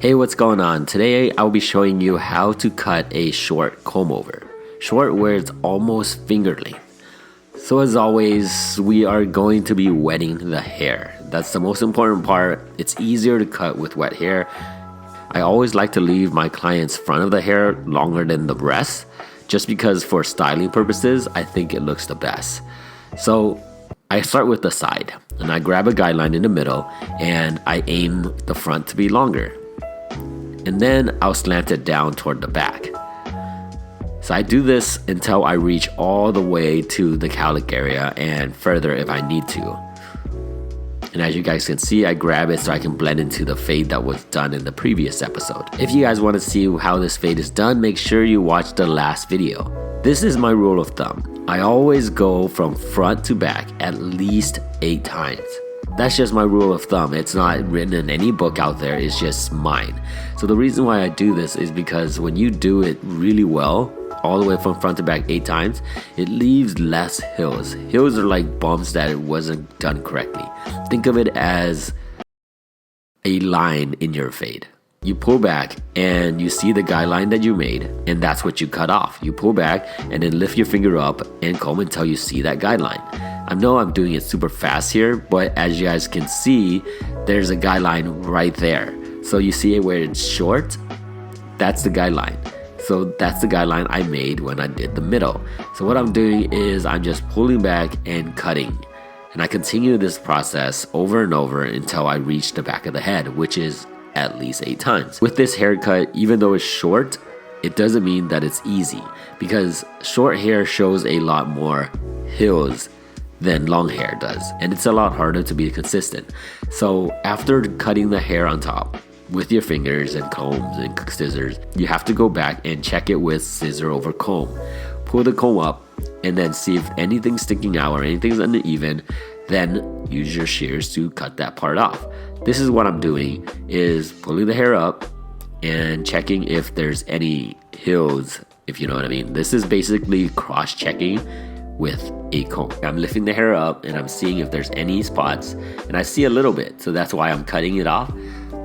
Hey, what's going on? Today I'll be showing you how to cut a short comb over. Short where it's almost finger length. So as always, we are going to be wetting the hair. That's the most important part. It's easier to cut with wet hair. I always like to leave my clients' front of the hair longer than the rest, just because for styling purposes, I think it looks the best. So I start with the side, and I grab a guideline in the middle, and I aim the front to be longer. And then I'll slant it down toward the back. So I do this until I reach all the way to the cowlick area and further if I need to. And as you guys can see, I grab it so I can blend into the fade that was done in the previous episode. If you guys want to see how this fade is done, make sure you watch the last video. This is my rule of thumb. I always go from front to back at least 8 times. That's just my rule of thumb. It's not written in any book out there, it's just mine. So the reason why I do this is because when you do it really well, all the way from front to back 8 times, it leaves less hills. Hills are like bumps that it wasn't done correctly. Think of it as a line in your fade. You pull back and you see the guideline that you made, and that's what you cut off. You pull back and then lift your finger up and comb until you see that guideline. I know I'm doing it super fast here, but as you guys can see, there's a guideline right there. So you see it where it's short, that's the guideline. So that's the guideline I made when I did the middle. So what I'm doing is I'm just pulling back and cutting. And I continue this process over and over until I reach the back of the head, which is at least 8 times. With this haircut, even though it's short, it doesn't mean that it's easy, because short hair shows a lot more hills than long hair does, and it's a lot harder to be consistent. So after cutting the hair on top with your fingers and combs and scissors, you have to go back and check it with scissor over comb. Pull the comb up and then see if anything's sticking out or anything's uneven, then use your shears to cut that part off. This is what I'm doing, is pulling the hair up and checking if there's any hills, if you know what I mean. This is basically cross-checking with a comb. I'm lifting the hair up and I'm seeing if there's any spots, and I see a little bit, so that's why I'm cutting it off.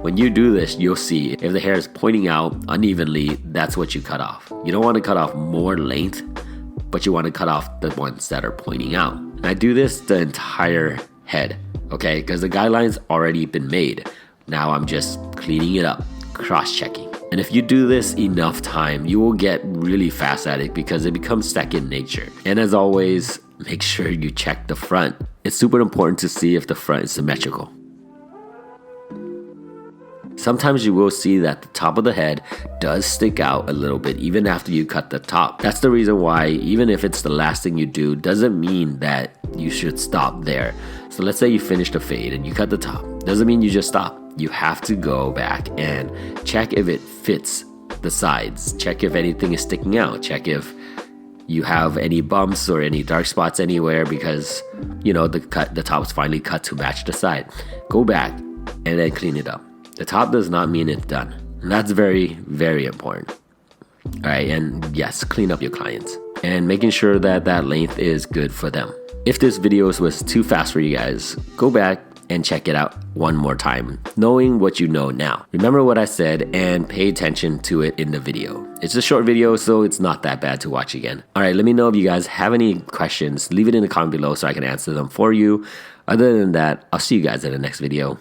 When you do this, you'll see if the hair is pointing out unevenly, that's what you cut off. You don't want to cut off more length, but you want to cut off the ones that are pointing out. And I do this the entire head, okay? Because the guideline's already been made. Now I'm just cleaning it up, cross-checking. And if you do this enough time, you will get really fast at it because it becomes second nature. And as always, make sure you check the front. It's super important to see if the front is symmetrical. Sometimes you will see that the top of the head does stick out a little bit even after you cut the top. That's the reason why, even if it's the last thing you do, doesn't mean that you should stop there. So let's say you finish the fade and you cut the top. Doesn't mean you just stop. You have to go back and check if it fits the sides. Check if anything is sticking out. Check if you have any bumps or any dark spots anywhere because, you know, the top is finally cut to match the side. Go back and then clean it up. The top does not mean it's done. And that's very, very important. All right, and yes, clean up your clients and making sure that that length is good for them. If this video was too fast for you guys, go back and check it out one more time, knowing what you know now. Remember what I said and pay attention to it in the video. It's a short video, so it's not that bad to watch again. All right, let me know if you guys have any questions. Leave it in the comment below so I can answer them for you. Other than that, I'll see you guys in the next video.